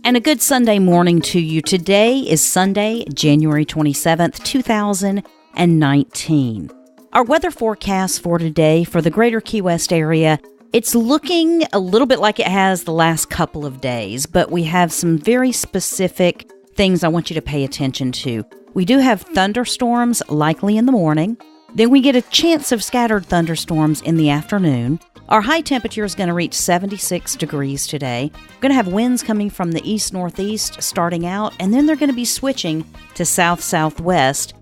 And a good Sunday morning to you. Today is Sunday, January 27th, 2019. Our weather forecast for today for the greater Key West area, it's looking a little bit like it has the last couple of days, but we have some very specific things I want you to pay attention to. We do have thunderstorms likely in the morning. Then we get a chance of scattered thunderstorms in the afternoon. Our high temperature is going to reach 76 degrees today. We're going to have winds coming from the east-northeast starting out, and then they're going to be switching to south-southwest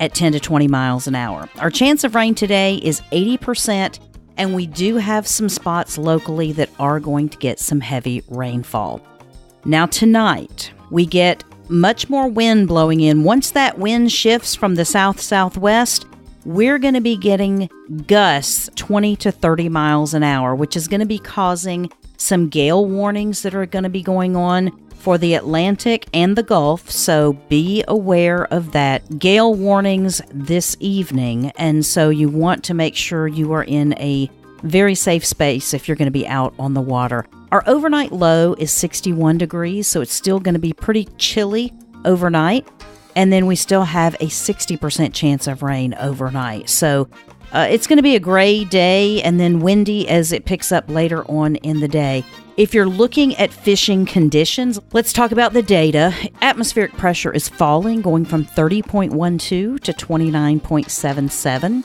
at 10 to 20 miles an hour. Our chance of rain today is 80%, and we do have some spots locally that are going to get some heavy rainfall. Now tonight, we get much more wind blowing in. Once that wind shifts from the south-southwest, we're going to be getting gusts 20 to 30 miles an hour, which is going to be causing some gale warnings that are going to be going on for the Atlantic and the Gulf. So be aware of that. Gale warnings this evening. And so you want to make sure you are in a very safe space if you're going to be out on the water. Our overnight low is 61 degrees, so it's still going to be pretty chilly overnight. And then we still have a 60% chance of rain overnight. So it's going to be a gray day and then windy as it picks up later on in the day. If you're looking at fishing conditions, let's talk about the data. Atmospheric pressure is falling, going from 30.12 to 29.77.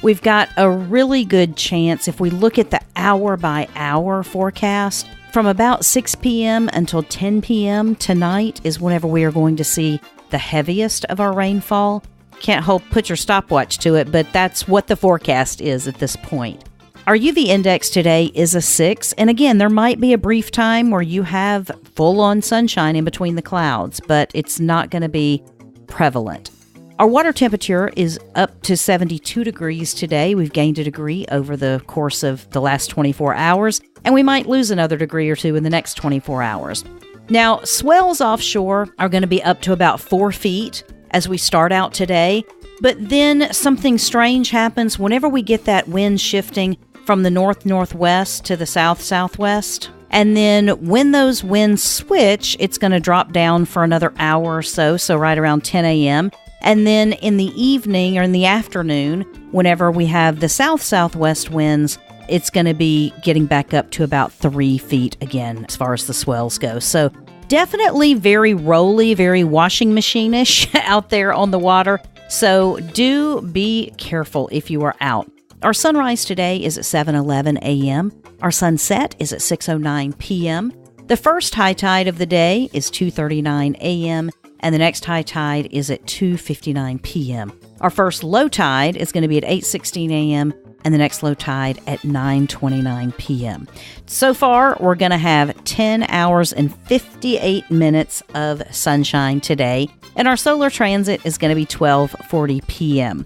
We've got a really good chance, if we look at the hour-by-hour forecast, from about 6 p.m. until 10 p.m. tonight is whenever we are going to see the heaviest of our rainfall. Can't put your stopwatch to it, but that's what the forecast is at this point. Our UV index today is a 6, and again, there might be a brief time where you have full-on sunshine in between the clouds, but it's not going to be prevalent. Our water temperature is up to 72 degrees today. We've gained a degree over the course of the last 24 hours, and we might lose another degree or two in the next 24 hours. Now, swells offshore are going to be up to about 4 feet as we start out today, but then something strange happens whenever we get that wind shifting from the north-northwest to the south-southwest. And then when those winds switch, it's going to drop down for another hour or so right around 10 a.m. And then in the evening or in the afternoon, whenever we have the south-southwest winds, it's going to be getting back up to about 3 feet again as far as the swells go. So definitely very rolly, very washing machine-ish out there on the water. So do be careful if you are out. Our sunrise today is at 7:11 a.m. Our sunset is at 6:09 p.m. The first high tide of the day is 2:39 a.m. and the next high tide is at 2:59 p.m. Our first low tide is going to be at 8:16 a.m. and the next low tide at 9:29 p.m. So far, we're going to have 10 hours and 58 minutes of sunshine today, and our solar transit is going to be 12:40 p.m.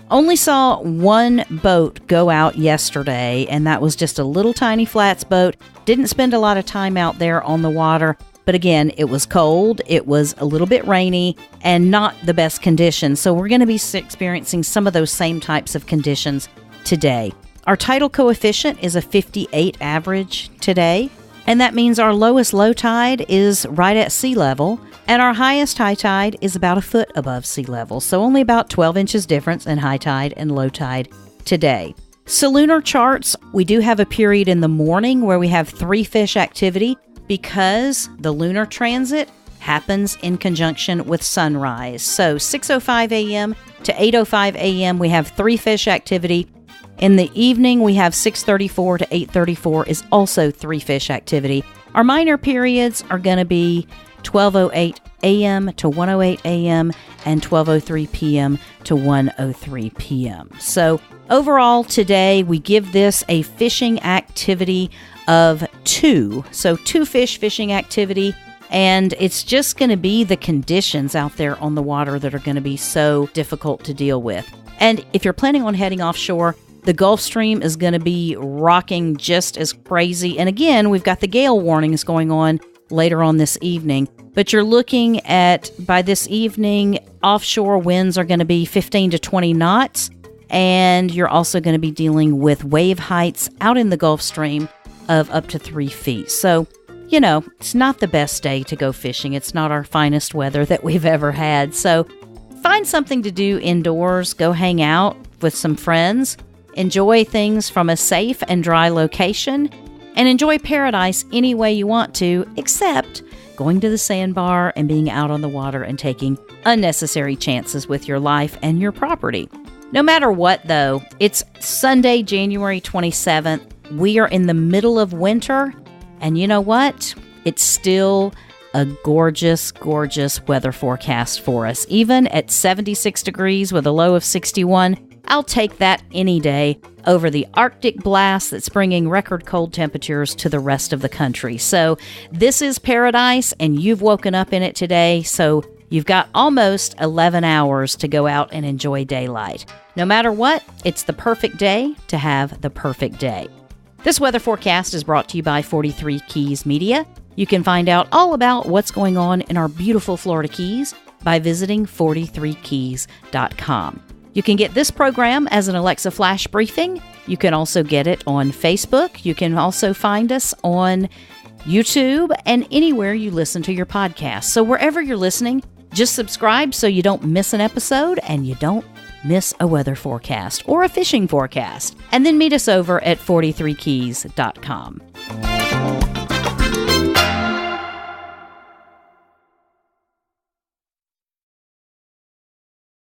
Only saw one boat go out yesterday, and that was just a little tiny flats boat. Didn't spend a lot of time out there on the water, but again, it was cold, it was a little bit rainy, and not the best conditions. So we're going to be experiencing some of those same types of conditions today. Our tidal coefficient is a 58 average today, and that means our lowest low tide is right at sea level, and our highest high tide is about a foot above sea level, so only about 12 inches difference in high tide and low tide today. Solunar charts, we do have a period in the morning where we have 3 fish activity because the lunar transit happens in conjunction with sunrise. So 6:05 a.m. to 8:05 a.m. we have 3 fish activity. In the evening, we have 6:34 to 8:34 is also 3 fish activity. Our minor periods are going to be 12:08 a.m. to 1:08 a.m. and 12:03 p.m. to 1:03 p.m. So overall today, we give this a fishing activity of 2. So 2 fish fishing activity, and it's just going to be the conditions out there on the water that are going to be so difficult to deal with. And if you're planning on heading offshore, the Gulf Stream is going to be rocking just as crazy. And again, we've got the gale warnings going on later on this evening. But you're looking at, by this evening, offshore winds are going to be 15 to 20 knots. And you're also going to be dealing with wave heights out in the Gulf Stream of up to 3 feet. So it's not the best day to go fishing. It's not our finest weather that we've ever had. So find something to do indoors. Go hang out with some friends. Enjoy things from a safe and dry location. And enjoy paradise any way you want to, except going to the sandbar and being out on the water and taking unnecessary chances with your life and your property. No matter what, though, it's Sunday, January 27th. We are in the middle of winter. And you know what? It's still a gorgeous, gorgeous weather forecast for us. Even at 76 degrees with a low of 61, I'll take that any day over the Arctic blast that's bringing record cold temperatures to the rest of the country. So this is paradise, and you've woken up in it today. So you've got almost 11 hours to go out and enjoy daylight. No matter what, it's the perfect day to have the perfect day. This weather forecast is brought to you by 43 Keys Media. You can find out all about what's going on in our beautiful Florida Keys by visiting 43keys.com. You can get this program as an Alexa Flash briefing. You can also get it on Facebook. You can also find us on YouTube and anywhere you listen to your podcast. So wherever you're listening, just subscribe so you don't miss an episode and you don't miss a weather forecast or a fishing forecast. And then meet us over at 43keys.com.